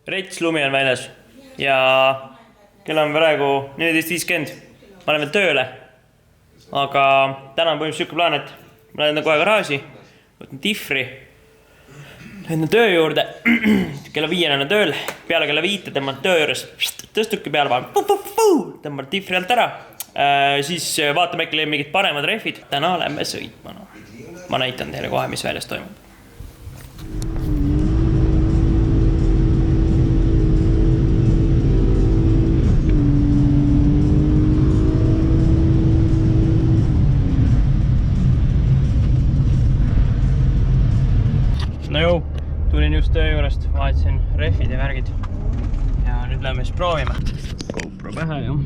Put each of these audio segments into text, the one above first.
Rets lumi on väljas ja kell on praegu 14.50. Ma olen veel tööle. Aga täna on põhimõtteliselt siuke plaan, et ma lähen kohe garaaži, võtan tifri, lähen töö juurde, kella 5 on tööl, peale kella 5 tõmban töö juures, tõstuki peale, tõmban tifri alt ära, siis vaatame äkki mingid paremad rehvid. Täna lähme sõitma. Ma näitan teile kohe, mis väljas toimub. No jõu, tulin just töö juurest, vahetasin rehvid ja värgid. Ja nüüd lähme siis proovime. GoPro pähe, jah.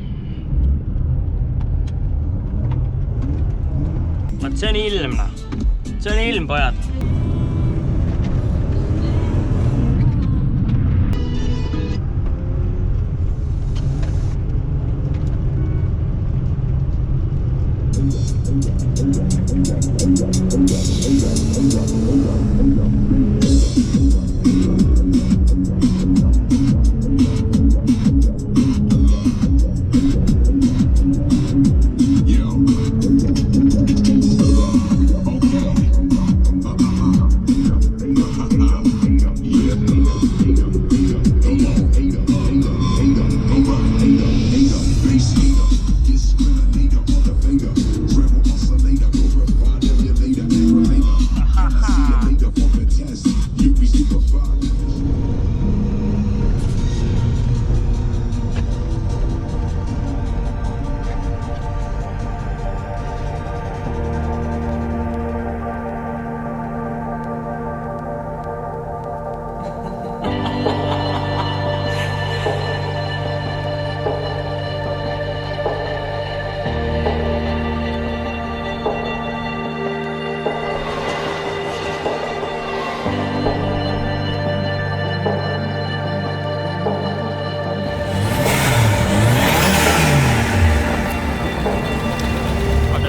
Vaat see on ilm, see on ilm, pojad.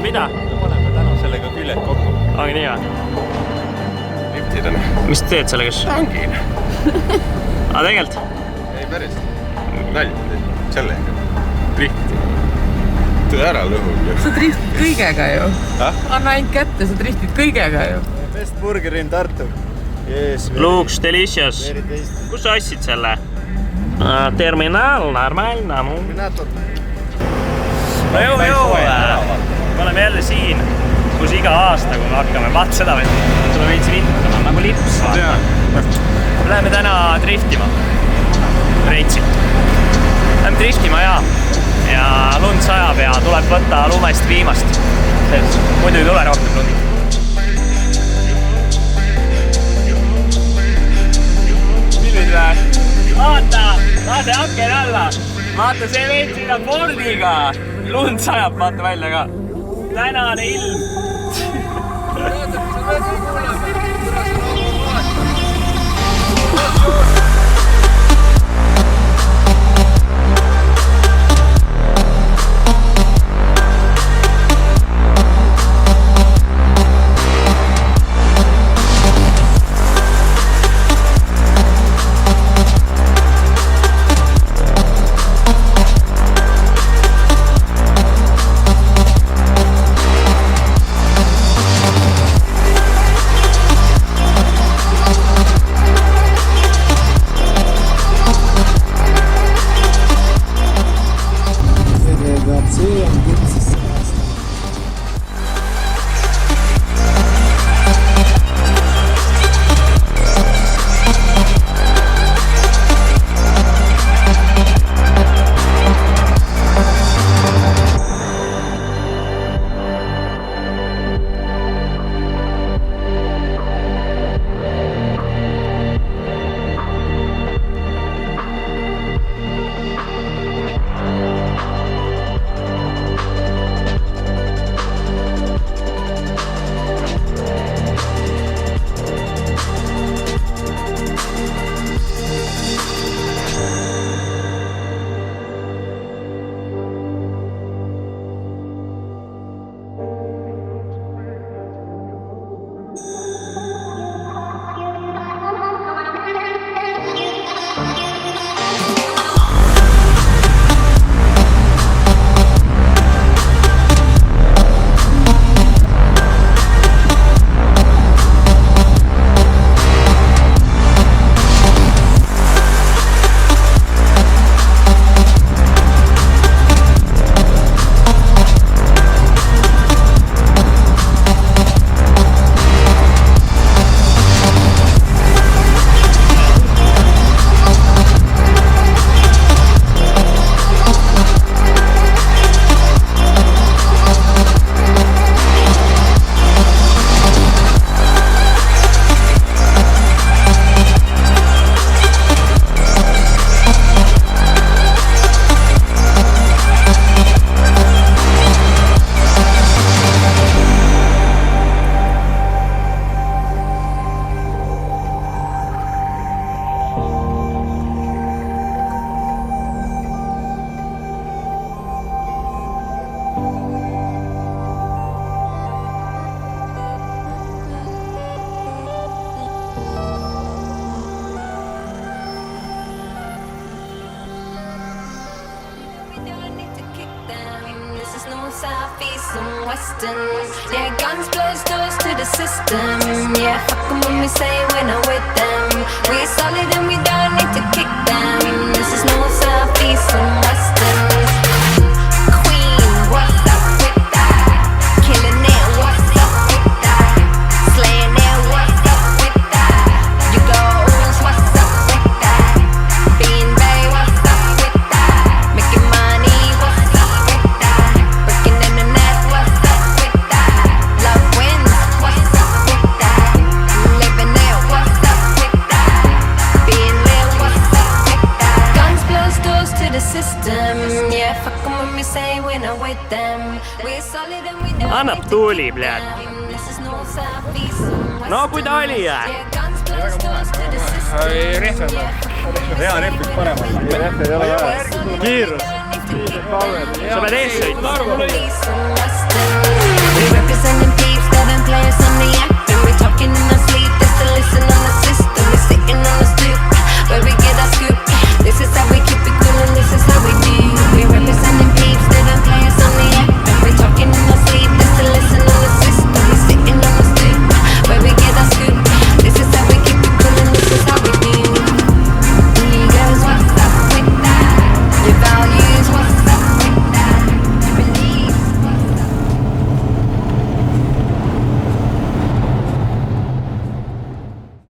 Mida? Me oleme täna sellega küljed kokku. Aga nii või? Liftid on. Mis teed sellega? Tangin. Aga tegelikult? Ei päris. Nalja. Sellega. Drifti. Tõe ära lõhub. Sa driftid kõigega ju. Anna ainult kätte, sa driftid kõigega ju. Best burger in Tartu. Yes, Looks delicious. Kus sa assid selle? Terminaal, normaalne. Terminator. No jõu. Me oleme jälle siin, kus iga aasta, kui me hakkame vaat seda või tuleb veitsi vintama, nagu lips. Me läheme täna driftima Reitsilt. Läheme driftima ja lund sajab ja tuleb võtta lumest viimast. Muidu ei tule rohkem lundi. Milline läheb? Vaata, lase aken alla. Vaata, see veits sõidab Fordiga. Lund sajab, vaata välja ka. Tänane ilm. south, east and western. Yeah, guns, blows, doors to the system. Yeah, fuck 'em when we say we're not with them. We're solid and we don't need to kick them. This is north, south, east and western. Queen, what's up with that? Killing it, what's up with that? Slaying it, what's up with that? You goals, what's up with that? Being Bay, what's up with that? Making money, what's up with that? Breaking internet, what's up with that? Love wins, what's up with that? Living it, what's up with that? Being real, what's up with that? Guns, blows, doors to the system. Yeah, fuck 'em when we say we're not with them. We're solid and we don't Annab need to tuli, kick blядь. them. This is north, south, east and No kui ta oli ja? Yeah, guns, blows, doors to the system. hea rehvik paremal. Rehve ei ole vaja. Kiirus. Sa pead ees sõitma. We representing peeps, 7 players on the act, and we talking in our sleep just to listen on the system.